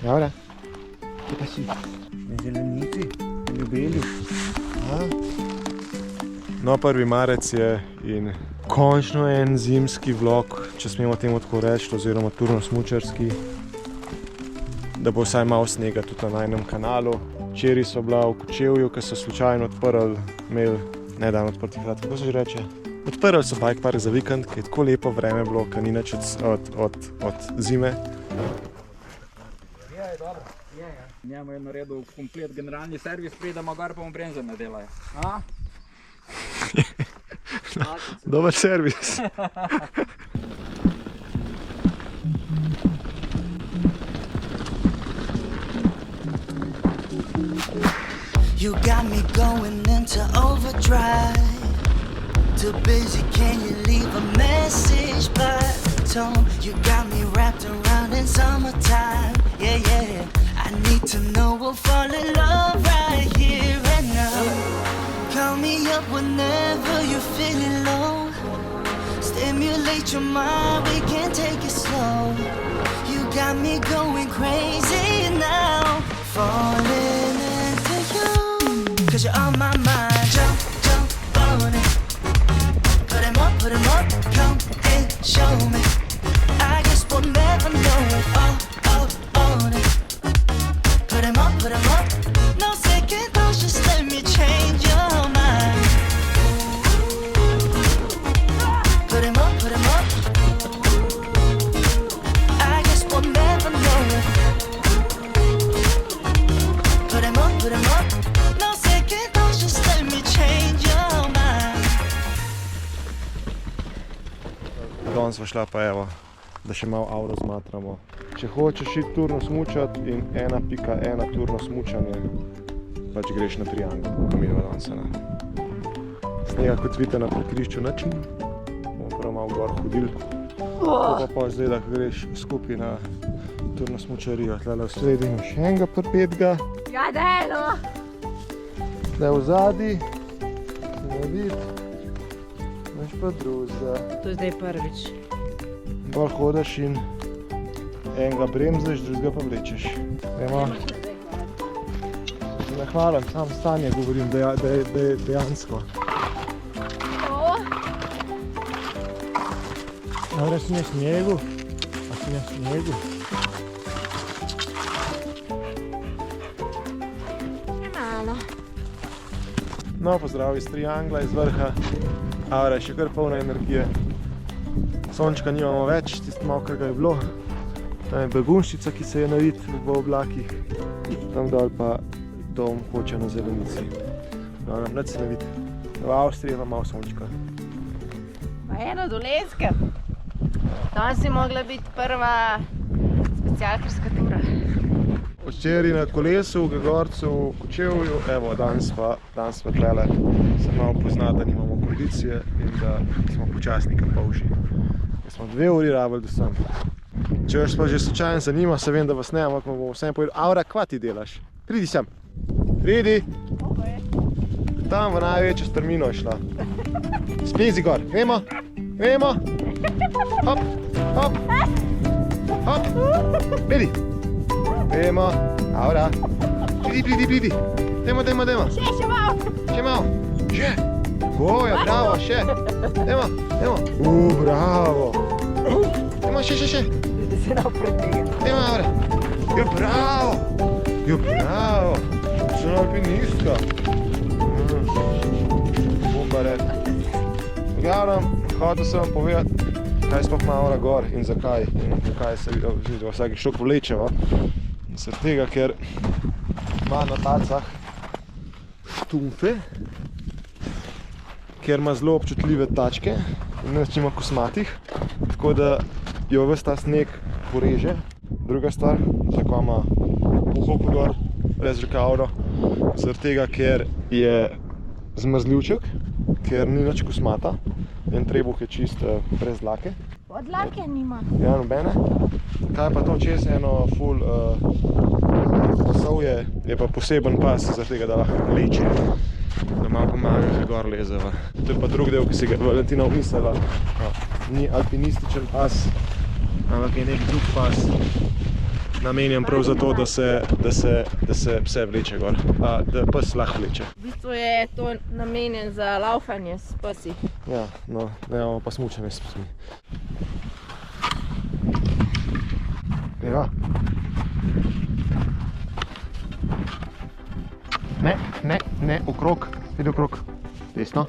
Javra, kje pa si? Na zelenici, na ljubelju. No, 1. marec je in končno en zimski vlog, če smemo temu tako reči, oziroma turno-smučarski, da bo vsaj malo snega tudi na najnem kanalu. Včeraj so bila v Kočevju, ki so slučajno imeli nedavno odprtih vrat, kako se že reče? Odprli so bike park za vikend, ki je tako lepo vreme bilo, ki ni nič od zime. Je dobro, je. Njemu je naredil komplet generalni servis, pridemo gor pa mu bremze ne delajo. Dober servis. You got me going into overdrive. Too busy, can you leave a message by tone? You got me wrapped around in summertime. Yeah, yeah. I need to know we'll fall in love right here and now. Call me up whenever you're feeling low. Stimulate your mind, we can take it slow. You got me going crazy now. Falling into you, 'cause you're on my mind. Jump, jump on it. Put 'em up, come and show me. I guess we'll never know it. Oh, on it. Put 'em up, no second thoughts, just let me change your mind. Put 'em up. I guess we'll never know it. Put 'em up, no second thoughts, just let me change your mind. Danes sva šla pa evo, da še malo avro zmatramo. Če hočeš iti turno smučat in 1.1 turno smučanje, pač greš na triangel, ko mi dva danes. Snega kot vidite na prekrišču nič ni, bomo prav malo gor hodili. To pa zdaj, da greš skupaj na turno smučarijo. Tlele v sredi imaš enega prpetega. Ja, delo! Tle v zadnji, ne vidi, imaš pa drugega. To je zdaj prvič. Bolj hodiš in enega bremzaš, drugega pa vlečeš. Vemo? Ne hvalim, sam stanje govorim, da je dejansko. Dobro, si na snijegu? A si na snijegu? Malo. No, pozdrav iz triangla, iz vrha. Avra je še kar polna energije. Sončka nimamo več, tisto malo, kar ga je bilo. Tam je begunščica, ki se je navid v oblakih. Tam dol pa dom hoče na zelenici. No, nič se ne vidi. V Avstriji pa malo sončka. Pa eno doleske. Danes bi mogla biti prva specialkarska tura. Včeraj na kolesu, v Gregorcu, v Kočevju, evo, danes pa tlele se malo pozna, da nimamo kondicije in da smo počasnika polži. Smo 2 uri rabili do sem. Če vas pa že slučajno zanima, se vem, da vas ne, ampak bomo vsem povedali. Avra, kva ti delaš? Pridi sem. Pridi. Tam v največjo strmino je šla. Splezi gor. Gremo. Hop, hop. Hop. Pridi. Gremo. Avra. Pridi. Dajmo. Še malo. Še malo. Še. Goja, bravo, še. Dajmo. Bravo. Dajmo, še. Se naprej tega. Dajmo, Avra. Bravo. Sem alpinistka. Bombare. V glavnem, hotel sem vam povedati, kaj sploh ima Avra gor in zakaj. In zakaj se v vsaki šok vlečeva. Zaradi tega, ker ima na tacah štumfe, ker ima zelo občutljive tačke in nič nima kosmatih, tako da jo ves ta sneg poreže. Druga stvar, tako ima uho gor, brez rekavro, zaradi tega, ker je zmrzljivček, ker ni nič kosmata in trebuh je čist brez dlake. Od dlake nima. Ja, nobene. Kaj pa to čez eno ful pasov je pa poseben pas, zaradi tega, da lahko vleče. Da malo pomaga, da gor lezeva. To je pa drug del, ki si ga Valentina umislila. Ni alpinističen pas, ampak je nek drug pas, namenjen prav zato, da se pse vleče gor, da pes lahko vleče. V bistvu je to namenjen za laufanje s psi. Ja, no, ne imamo pa smučanje s psmi. Ja. Ne, okrog, idi okrog, desno.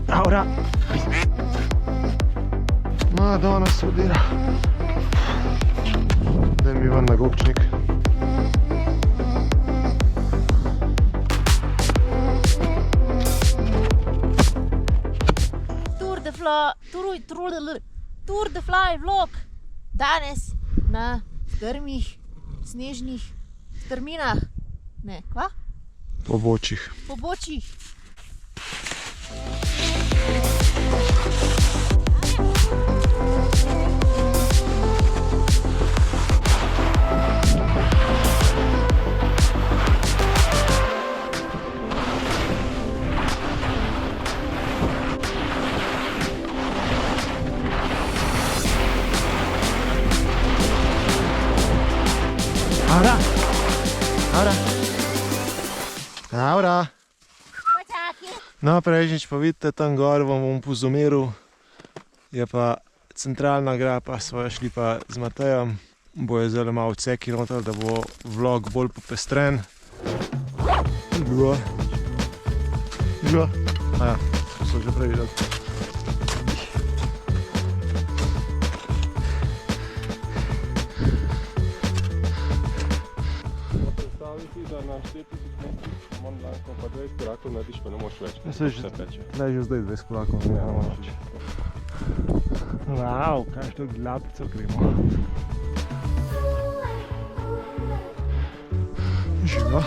Aura! Madonna se udira. Daj mi ven na gobčnik. Tour de Fly vlog danes na strmih, snežnih strminah. Ne, kva? Pobočjih. Pobočjih. Aura! No, prejšnjič pa vidite, tam gor vam bom pozomeril, je pa centralna grapa, sva šli pa z Matejem, bojo zelo malo odseki noter, da bo vlog bolj popestren. Živa. Aja, so že prej videli. Predstavljaj si, da na 4000 metrih Montblanco pa 20 korakov narediš, pa ne moš več. Daj že zdaj 20 korakov, ne moš več. Wow, kaj što glapico gremo. Živa.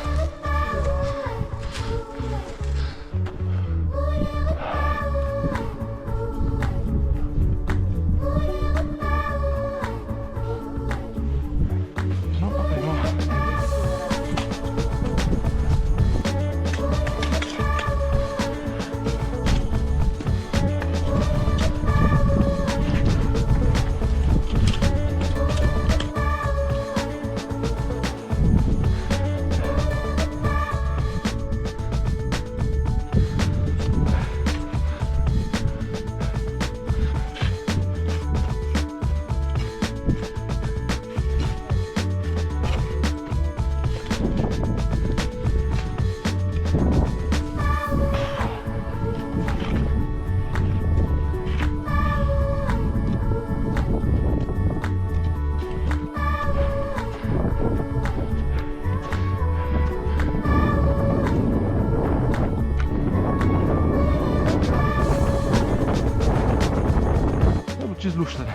Čez luštene.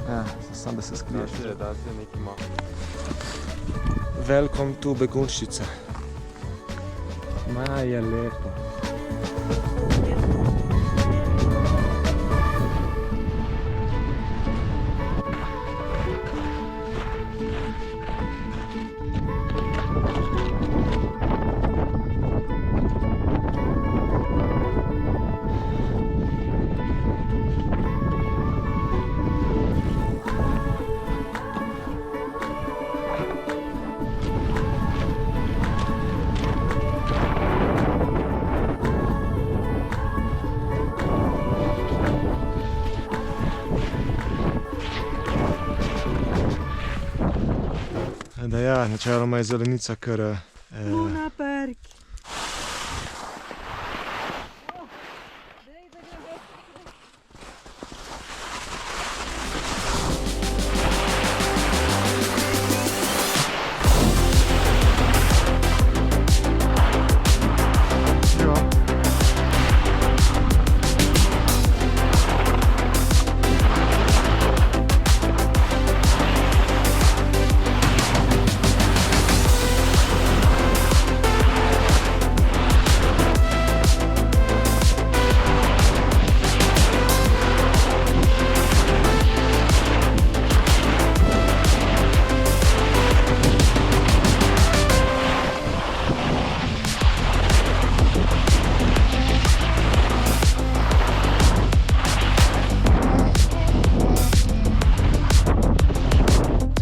Ja, samo da se skriješ. Da se neki malo. Welcome to Begunjčice. Ma je lepo. Da ja, načeloma je zelenica kar... Luna Park.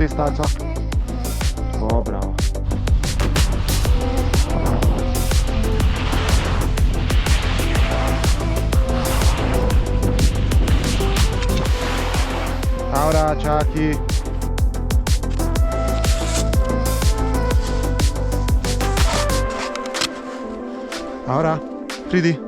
čez taco. O, bravo. Aura, čaki. Aura, pridi.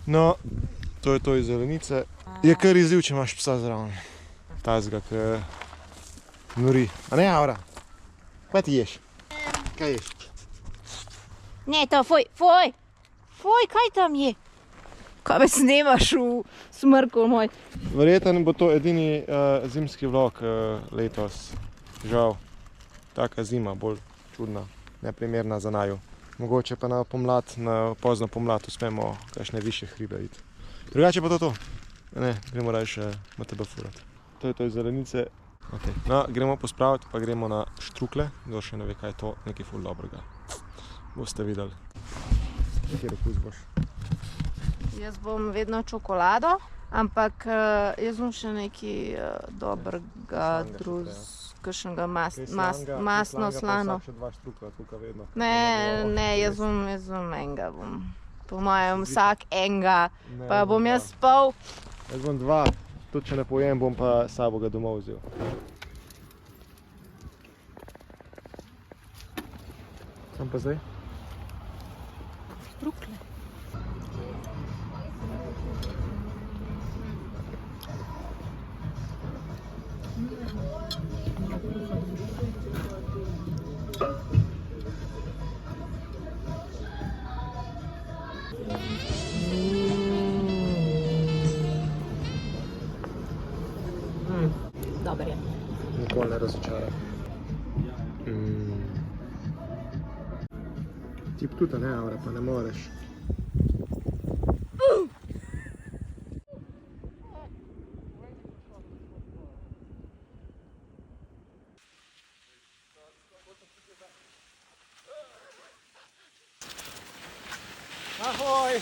No, to je to iz zelenice. Je kar izziv, če imaš psa zraven. Tazga, ki nori. A ne, Aura? Kaj ti ješ? Kaj ješ? Ne, to, fuj, kaj tam je? Kaj me snemaš v smrku moj? Verjetno bo to edini zimski vlog letos. Žal, taka zima, bolj čudna, neprimerna za naju. Mogoče pa na pomlad, na pozno pomlad uspemo kakšne višje hribe iti. Drugače pa to. Ne, gremo rajše MTB furat. To je to iz zelenice. Okay. No, gremo pospraviti, pa gremo na štrukle. Kdo še ne ve, kaj je to, nekaj ful dobrega. Boste videli. Kjer okus boš? Jaz bom vedno čokolado, ampak jaz bom še nekaj dobrega kakšnega masno slano. Še dva štrukla tukaj vedno. Ne, jaz bom enega. Po mojem vsak enega, pa bom jaz pol. Jaz bom dva, tudi če ne pojem, bom pa sabo ga domov vzel. Kam pa zdaj? Štrukle. Dober je. Nikoli ne razočara. Ti tudi ne, Aura, pa ne moreš. Ahoj!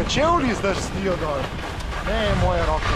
Čevlji zdaj stijo dol. Ne, moje roke.